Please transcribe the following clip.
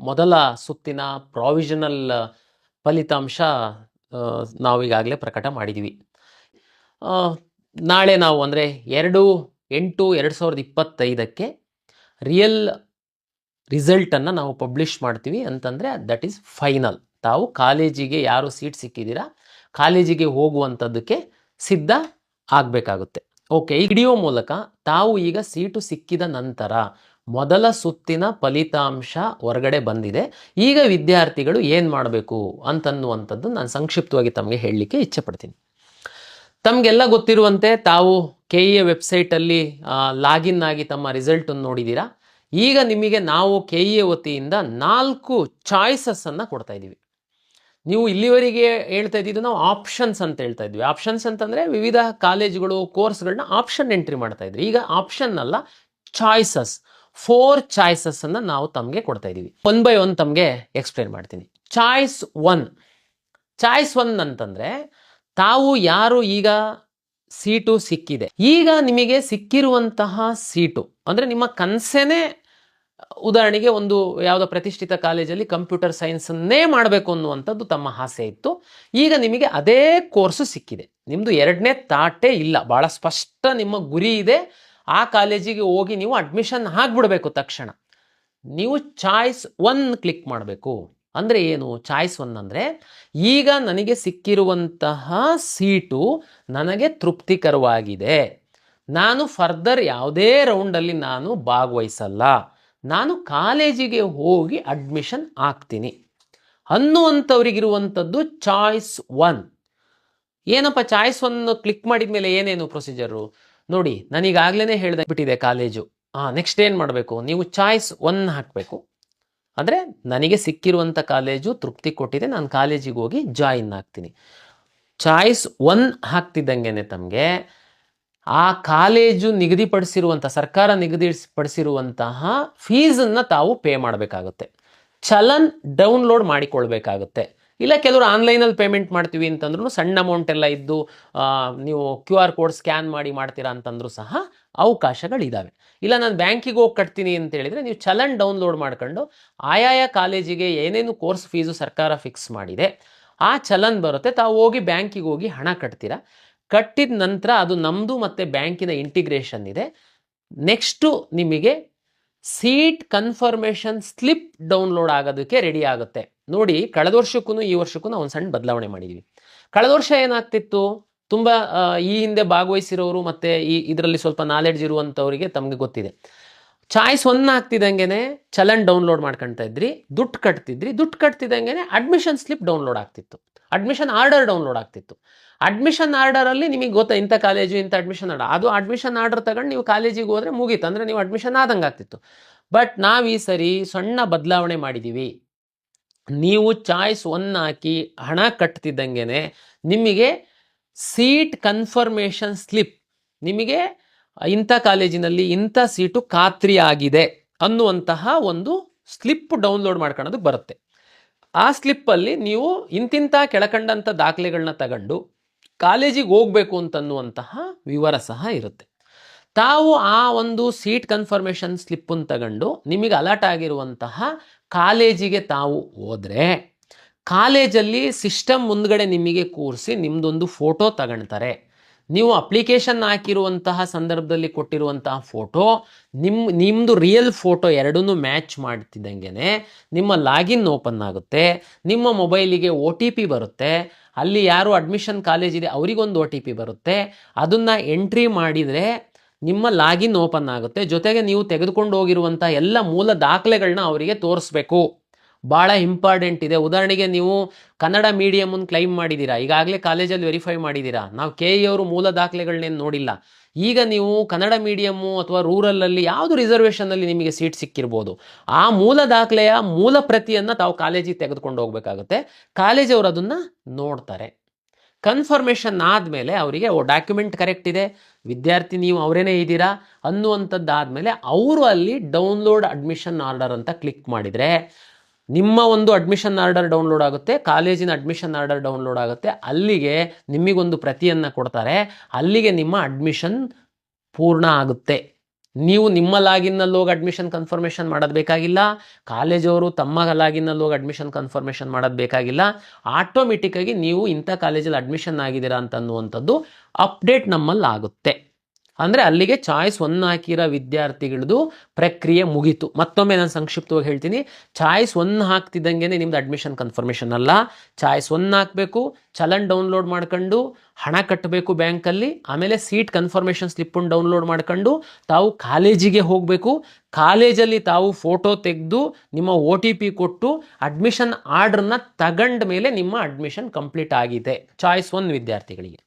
ಮೊದಲ ಸುತ್ತಿನ ಪ್ರಾವಿಷನಲ್ ಫಲಿತಾಂಶ ನಾವೀಗಾಗಲೇ ಪ್ರಕಟ ಮಾಡಿದ್ದೀವಿ. ನಾಳೆ ನಾವು ಅಂದರೆ 2/8/2025 ರಿಯಲ್ ರಿಸಲ್ಟನ್ನು ನಾವು ಪಬ್ಲಿಷ್ ಮಾಡ್ತೀವಿ. ಅಂತಂದರೆ ದಟ್ ಈಸ್ ಫೈನಲ್. ತಾವು ಕಾಲೇಜಿಗೆ ಯಾರು ಸೀಟ್ ಸಿಕ್ಕಿದ್ದೀರಾ ಕಾಲೇಜಿಗೆ ಹೋಗುವಂಥದ್ದಕ್ಕೆ ಸಿದ್ಧ ಆಗಬೇಕಾಗುತ್ತೆ. ಓಕೆ, ಈ ವಿಡಿಯೋ ಮೂಲಕ ತಾವು ಈಗ ಸೀಟು ಸಿಕ್ಕಿದ ನಂತರ ಮೊದಲ ಸುತ್ತಿನ ಫಲಿತಾಂಶ ಹೊರಗಡೆ ಬಂದಿದೆ, ಈಗ ವಿದ್ಯಾರ್ಥಿಗಳು ಏನು ಮಾಡಬೇಕು ಅಂತನ್ನುವಂಥದ್ದು ನಾನು ಸಂಕ್ಷಿಪ್ತವಾಗಿ ತಮಗೆ ಹೇಳಲಿಕ್ಕೆ ಇಚ್ಛೆ ಪಡ್ತೀನಿ. ತಮಗೆಲ್ಲ ಗೊತ್ತಿರುವಂತೆ ತಾವು KEA ವೆಬ್ಸೈಟಲ್ಲಿ ಲಾಗಿನ್ ಆಗಿ ತಮ್ಮ ರಿಸಲ್ಟನ್ನು ನೋಡಿದ್ದೀರಾ. ಈಗ ನಿಮಗೆ ನಾವು KEA ವತಿಯಿಂದ 4 ಚಾಯ್ಸಸ್ಸನ್ನು ಕೊಡ್ತಾ ಇದ್ದೀವಿ. ನೀವು ಇಲ್ಲಿವರೆಗೆ ಹೇಳ್ತಾ ಇದ್ದಿದ್ದು ನಾವು ಆಪ್ಷನ್ಸ್ ಅಂತ ಹೇಳ್ತಾ ಇದ್ವಿ. ಆಪ್ಷನ್ಸ್ ಅಂತಂದರೆ ವಿವಿಧ ಕಾಲೇಜುಗಳು ಕೋರ್ಸ್ಗಳನ್ನ ಆಪ್ಷನ್ ಎಂಟ್ರಿ ಮಾಡ್ತಾ ಇದ್ರಿ. ಈಗ ಆಪ್ಷನ್ ಅಲ್ಲ, ಚಾಯ್ಸಸ್, 4 ಚಾಯ್ಸಸ್ಸನ್ನು ನಾವು ತಮಗೆ ಕೊಡ್ತಾ ಇದ್ದೀವಿ. 1 by 1 ತಮಗೆ ಎಕ್ಸ್ಪ್ಲೇನ್ ಮಾಡ್ತೀನಿ. ಚಾಯ್ಸ್ 1 ಅಂತಂದರೆ ತಾವು ಯಾರು ಈಗ ಸೀಟು ಸಿಕ್ಕಿದೆ, ಈಗ ನಿಮಗೆ ಸಿಕ್ಕಿರುವಂತಹ ಸೀಟು ಅಂದರೆ ನಿಮ್ಮ ಕನಸೇನೆ, ಉದಾಹರಣೆಗೆ ಒಂದು ಯಾವುದೋ ಪ್ರತಿಷ್ಠಿತ ಕಾಲೇಜಲ್ಲಿ ಕಂಪ್ಯೂಟರ್ ಸೈನ್ಸನ್ನೇ ಮಾಡಬೇಕು ಅನ್ನುವಂಥದ್ದು ತಮ್ಮ ಆಸೆ ಇತ್ತು. ಈಗ ನಿಮಗೆ ಅದೇ ಕೋರ್ಸು ಸಿಕ್ಕಿದೆ. ನಿಮ್ಮದು ಎರಡನೇ ತಾಟೇ ಇಲ್ಲ, ಭಾಳ ಸ್ಪಷ್ಟ ನಿಮ್ಮ ಗುರಿ ಇದೆ. ಆ ಕಾಲೇಜಿಗೆ ಹೋಗಿ ನೀವು ಅಡ್ಮಿಷನ್ ಆಗಿಬಿಡಬೇಕು. ತಕ್ಷಣ ನೀವು ಚಾಯ್ಸ್ 1 ಕ್ಲಿಕ್ ಮಾಡಬೇಕು. ಅಂದರೆ ಏನು ಚಾಯ್ಸ್ 1 ಅಂದರೆ, ಈಗ ನನಗೆ ಸಿಕ್ಕಿರುವಂತಹ ಸೀಟು ನನಗೆ ತೃಪ್ತಿಕರವಾಗಿದೆ, ನಾನು ಫರ್ದರ್ ಯಾವುದೇ ರೌಂಡಲ್ಲಿ ನಾನು ಭಾಗವಹಿಸಲ್ಲ, ನಾನು ಕಾಲೇಜಿಗೆ ಹೋಗಿ ಅಡ್ಮಿಷನ್ ಆಗ್ತೀನಿ ಅನ್ನುವಂಥವ್ರಿಗಿರುವಂಥದ್ದು ಚಾಯ್ಸ್ 1. ಏನಪ್ಪ ಚಾಯ್ಸ್ 1 ಕ್ಲಿಕ್ ಮಾಡಿದ ಮೇಲೆ ಏನೇನು ಪ್ರೊಸೀಜರು ನೋಡಿ. ನನಗಾಗಲೇ ಬಿಟ್ಟಿದೆ ಕಾಲೇಜು. ನೆಕ್ಸ್ಟ್ ಏನು ಮಾಡಬೇಕು, ನೀವು ಚಾಯ್ಸ್ 1 ಹಾಕಬೇಕು. ಅಂದರೆ ನನಗೆ ಸಿಕ್ಕಿರುವಂಥ ಕಾಲೇಜು ತೃಪ್ತಿ ಕೊಟ್ಟಿದೆ, ನಾನು ಕಾಲೇಜಿಗೆ ಹೋಗಿ ಜಾಯಿನ್ ಆಗ್ತೀನಿ. ಚಾಯ್ಸ್ 1 ಹಾಕ್ತಿದ್ದಂಗೆ ತಮಗೆ ಆ ಕಾಲೇಜು ನಿಗದಿಪಡಿಸಿರುವಂಥ, ಸರ್ಕಾರ ನಿಗದಿಪಡಿಸಿರುವಂತಹ ಫೀಸನ್ನು ತಾವು ಪೇ ಮಾಡಬೇಕಾಗುತ್ತೆ. ಚಲನ್ ಡೌನ್ಲೋಡ್ ಮಾಡಿಕೊಳ್ಬೇಕಾಗುತ್ತೆ. ಇಲ್ಲ ಕೆಲವರು ಆನ್ಲೈನಲ್ಲಿ ಪೇಮೆಂಟ್ ಮಾಡ್ತೀವಿ ಅಂತಂದ್ರೂ ಸಣ್ಣ ಅಮೌಂಟ್ ಎಲ್ಲ ಇದ್ದು ನೀವು QR ಕೋಡ್ ಸ್ಕ್ಯಾನ್ ಮಾಡಿ ಮಾಡ್ತೀರಾ ಅಂತಂದ್ರೂ ಸಹ ಅವಕಾಶಗಳಿದ್ದಾವೆ. ಇಲ್ಲ ನಾನು ಬ್ಯಾಂಕಿಗೆ ಹೋಗಿ ಕಟ್ತೀನಿ ಅಂತ ಹೇಳಿದರೆ ನೀವು ಚಲನ್ ಡೌನ್ಲೋಡ್ ಮಾಡ್ಕೊಂಡು ಆಯಾಯ ಕಾಲೇಜಿಗೆ ಏನೇನು ಕೋರ್ಸ್ ಫೀಸು ಸರ್ಕಾರ ಫಿಕ್ಸ್ ಮಾಡಿದೆ ಆ ಚಲನ್ ಬರುತ್ತೆ. ತಾವು ಹೋಗಿ ಬ್ಯಾಂಕಿಗೆ ಹೋಗಿ ಹಣ ಕಟ್ತೀರಾ. ಕಟ್ಟಿದ ನಂತರ ಅದು ನಮ್ಮದು ಮತ್ತು ಬ್ಯಾಂಕಿನ ಇಂಟಿಗ್ರೇಷನ್ ಇದೆ. ನೆಕ್ಸ್ಟು ನಿಮಗೆ ಸೀಟ್ ಕನ್ಫರ್ಮೇಷನ್ ಸ್ಲಿಪ್ ಡೌನ್ಲೋಡ್ ಆಗೋದಕ್ಕೆ ರೆಡಿ ಆಗುತ್ತೆ. ನೋಡಿ, ಕಳೆದ ವರ್ಷಕ್ಕೂ ಈ ವರ್ಷಕ್ಕೂ ನಾವು ಒಂದು ಸಣ್ಣ ಬದಲಾವಣೆ ಮಾಡಿದ್ದೀವಿ. ಕಳೆದ ವರ್ಷ ಏನಾಗ್ತಿತ್ತು, ತುಂಬ ಈ ಹಿಂದೆ ಭಾಗವಹಿಸಿರೋರು ಮತ್ತು ಇದರಲ್ಲಿ ಸ್ವಲ್ಪ ನಾಲೆಡ್ಜ್ ಇರುವಂಥವರಿಗೆ ತಮಗೆ ಗೊತ್ತಿದೆ. ಚಾಯ್ಸ್ 1 ಆಗ್ತಿದ್ದಂಗೆ ಚಲನ್ ಡೌನ್ಲೋಡ್ ಮಾಡ್ಕೊಳ್ತಾ ಇದ್ರಿ, ದುಡ್ಡು ಕಟ್ತಿದ್ದಂಗೆ ಅಡ್ಮಿಷನ್ ಸ್ಲಿಪ್ ಡೌನ್ಲೋಡ್ ಆಗ್ತಿತ್ತು, ಅಡ್ಮಿಷನ್ ಆರ್ಡರ್ ಡೌನ್ಲೋಡ್ ಆಗ್ತಿತ್ತು. ಅಡ್ಮಿಷನ್ ಆರ್ಡರಲ್ಲಿ ನಿಮಗೆ ಗೊತ್ತಾ ಇಂಥ ಕಾಲೇಜು ಇಂಥ ಅಡ್ಮಿಷನ್ ಆರ್ಡರ್, ಅದು ಅಡ್ಮಿಷನ್ ಆರ್ಡರ್ ತಗೊಂಡು ನೀವು ಕಾಲೇಜಿಗೆ ಹೋದರೆ ಮುಗೀತು, ಅಂದರೆ ನೀವು ಅಡ್ಮಿಷನ್ ಆದಂಗೆ ಆಗ್ತಿತ್ತು. ಬಟ್ ನಾವು ಈ ಸರಿ ಸಣ್ಣ ಬದಲಾವಣೆ ಮಾಡಿದ್ದೀವಿ. ನೀವು ಚಾಯ್ಸ್ 1 ಹಾಕಿ ಹಣ ಕಟ್ತಿದ್ದಂಗೆ ನಿಮಗೆ ಸೀಟ್ ಕನ್ಫರ್ಮೇಷನ್ ಸ್ಲಿಪ್, ನಿಮಗೆ ಇಂಥ ಕಾಲೇಜಿನಲ್ಲಿ ಇಂಥ ಸೀಟು ಖಾತ್ರಿ ಆಗಿದೆ ಅನ್ನುವಂತಹ ಒಂದು ಸ್ಲಿಪ್ ಡೌನ್ಲೋಡ್ ಮಾಡ್ಕೊಳ್ಳೋದಕ್ಕೆ ಬರುತ್ತೆ. ಆ ಸ್ಲಿಪ್ಪಲ್ಲಿ ನೀವು ಇಂತಿಂಥ ಕೆಳಕಂಡಂಥ ದಾಖಲೆಗಳನ್ನ ತಗೊಂಡು ಕಾಲೇಜಿಗೆ ಹೋಗಬೇಕು ಅಂತನ್ನುವಂತಹ ವಿವರ ಸಹ ಇರುತ್ತೆ. ತಾವು ಆ ಒಂದು ಸೀಟ್ ಕನ್ಫರ್ಮೇಷನ್ ಸ್ಲಿಪ್ಪನ್ನು ತಗೊಂಡು ನಿಮಗೆ ಅಲರ್ಟ್ ಆಗಿರುವಂತಹ ಕಾಲೇಜಿಗೆ ತಾವು ಹೋದರೆ ಕಾಲೇಜಲ್ಲಿ ಸಿಸ್ಟಮ್ ಮುಂದ್ಗಡೆ ನಿಮಗೆ ಕೂರಿಸಿ ನಿಮ್ಮದೊಂದು ಫೋಟೋ ತಗೊಳ್ತಾರೆ. ನೀವು ಅಪ್ಲಿಕೇಶನ್ ಹಾಕಿರುವಂತಹ ಸಂದರ್ಭದಲ್ಲಿ ಕೊಟ್ಟಿರುವಂತಹ ಫೋಟೋ ನಿಮ್ಮದು ರಿಯಲ್ ಫೋಟೋ ಎರಡನ್ನೂ ಮ್ಯಾಚ್ ಮಾಡ್ತಿದ್ದಂಗೆ ನಿಮ್ಮ ಲಾಗಿನ್ ಓಪನ್ ಆಗುತ್ತೆ. ನಿಮ್ಮ ಮೊಬೈಲಿಗೆ OTP ಬರುತ್ತೆ. ಅಲ್ಲಿ ಯಾರು ಅಡ್ಮಿಷನ್ ಕಾಲೇಜ್ ಇದೆ ಅವರಿಗೊಂದು OTP ಬರುತ್ತೆ. ಅದನ್ನು ಎಂಟ್ರಿ ಮಾಡಿದರೆ ನಿಮ್ಮ ಲಾಗಿನ್ ಓಪನ್ ಆಗುತ್ತೆ. ಜೊತೆಗೆ ನೀವು ತೆಗೆದುಕೊಂಡು ಹೋಗಿರುವಂಥ ಎಲ್ಲ ಮೂಲ ದಾಖಲೆಗಳನ್ನ ಅವರಿಗೆ ತೋರಿಸ್ಬೇಕು. ಭಾಳ ಇಂಪಾರ್ಟೆಂಟ್ ಇದೆ. ಉದಾಹರಣೆಗೆ ನೀವು ಕನ್ನಡ ಮೀಡಿಯಮನ್ನು ಕ್ಲೈಮ್ ಮಾಡಿದ್ದೀರಾ, ಈಗಾಗಲೇ ಕಾಲೇಜಲ್ಲಿ ವೆರಿಫೈ ಮಾಡಿದ್ದೀರಾ, ನಾವು KE ಅವರು ಮೂಲ ದಾಖಲೆಗಳನ್ನೇನು ನೋಡಿಲ್ಲ. ಈಗ ನೀವು ಕನ್ನಡ ಮೀಡಿಯಮ್ಮು ಅಥವಾ ರೂರಲಲ್ಲಿ ಯಾವುದು ರಿಸರ್ವೇಷನಲ್ಲಿ ನಿಮಗೆ ಸೀಟ್ ಸಿಕ್ಕಿರ್ಬೋದು, ಆ ಮೂಲ ದಾಖಲೆಯ ಮೂಲ ಪ್ರತಿಯನ್ನು ತಾವು ಕಾಲೇಜಿಗೆ ತೆಗೆದುಕೊಂಡು ಹೋಗಬೇಕಾಗುತ್ತೆ. ಕಾಲೇಜವರು ಅದನ್ನು ನೋಡ್ತಾರೆ. ಕನ್ಫರ್ಮೇಷನ್ ಆದಮೇಲೆ ಅವರಿಗೆ ಡಾಕ್ಯುಮೆಂಟ್ ಕರೆಕ್ಟ್ ಇದೆ, ವಿದ್ಯಾರ್ಥಿ ನೀವು ಅವರೇನೇ ಇದ್ದೀರಾ ಅನ್ನುವಂಥದ್ದಾದಮೇಲೆ ಅವರು ಅಲ್ಲಿ ಡೌನ್ಲೋಡ್ ಅಡ್ಮಿಷನ್ ಆರ್ಡರ್ ಅಂತ ಕ್ಲಿಕ್ ಮಾಡಿದರೆ ನಿಮ್ಮ ಒಂದು ಅಡ್ಮಿಷನ್ ಆರ್ಡರ್ ಡೌನ್ಲೋಡ್ ಆಗುತ್ತೆ, ಕಾಲೇಜಿನ ಅಡ್ಮಿಷನ್ ಆರ್ಡರ್ ಡೌನ್ಲೋಡ್ ಆಗುತ್ತೆ. ಅಲ್ಲಿಗೆ ನಿಮಗೊಂದು ಪ್ರತಿಯನ್ನು ಕೊಡ್ತಾರೆ. ಅಲ್ಲಿಗೆ ನಿಮ್ಮ ಅಡ್ಮಿಷನ್ ಪೂರ್ಣ ಆಗುತ್ತೆ. ನೀವು ನಿಮ್ಮ ಲಾಗಿನ್ನಲ್ಲಿ ಹೋಗಿ ಅಡ್ಮಿಷನ್ ಕನ್ಫರ್ಮೇಷನ್ ಮಾಡೋದು ಬೇಕಾಗಿಲ್ಲ, ಕಾಲೇಜವರು ತಮ್ಮ ಲಾಗಿನ್ನಲ್ಲಿ ಹೋಗಿ ಅಡ್ಮಿಷನ್ ಕನ್ಫರ್ಮೇಷನ್ ಮಾಡೋದು ಬೇಕಾಗಿಲ್ಲ. ಆಟೋಮೆಟಿಕ್ಕಾಗಿ ನೀವು ಇಂಥ ಕಾಲೇಜಲ್ಲಿ ಅಡ್ಮಿಷನ್ ಆಗಿದ್ದೀರಾ ಅಂತನ್ನುವಂಥದ್ದು ಅಪ್ಡೇಟ್ ನಮ್ಮಲ್ಲಿ ಆಗುತ್ತೆ. ಅಂದರೆ ಅಲ್ಲಿಗೆ ಚಾಯ್ಸ್ 1 ಹಾಕಿರೋ ವಿದ್ಯಾರ್ಥಿಗಳದ್ದು ಪ್ರಕ್ರಿಯೆ ಮುಗೀತು. ಮತ್ತೊಮ್ಮೆ ನಾನು ಸಂಕ್ಷಿಪ್ತವಾಗಿ ಹೇಳ್ತೀನಿ, ಚಾಯ್ಸ್ 1 ಹಾಕ್ತಿದ್ದಂಗೆ ನಿಮ್ದು ಅಡ್ಮಿಷನ್ ಕನ್ಫರ್ಮೇಷನ್ ಅಲ್ಲ. ಚಾಯ್ಸ್ 1 ಹಾಕಬೇಕು, ಚಲನ್ ಡೌನ್ಲೋಡ್ ಮಾಡ್ಕೊಂಡು ಹಣ ಕಟ್ಟಬೇಕು ಬ್ಯಾಂಕಲ್ಲಿ, ಆಮೇಲೆ ಸೀಟ್ ಕನ್ಫರ್ಮೇಷನ್ ಸ್ಲಿಪ್ಪನ್ನು ಡೌನ್ಲೋಡ್ ಮಾಡ್ಕೊಂಡು ತಾವು ಕಾಲೇಜಿಗೆ ಹೋಗಬೇಕು. ಕಾಲೇಜಲ್ಲಿ ತಾವು ಫೋಟೋ ತೆಗೆದು ನಿಮ್ಮ OTP ಕೊಟ್ಟು ಅಡ್ಮಿಷನ್ ಆರ್ಡ್ರನ್ನ ತಗೊಂಡ ಮೇಲೆ ನಿಮ್ಮ ಅಡ್ಮಿಷನ್ ಕಂಪ್ಲೀಟ್ ಆಗಿದೆ ಚಾಯ್ಸ್ 1 ವಿದ್ಯಾರ್ಥಿಗಳಿಗೆ.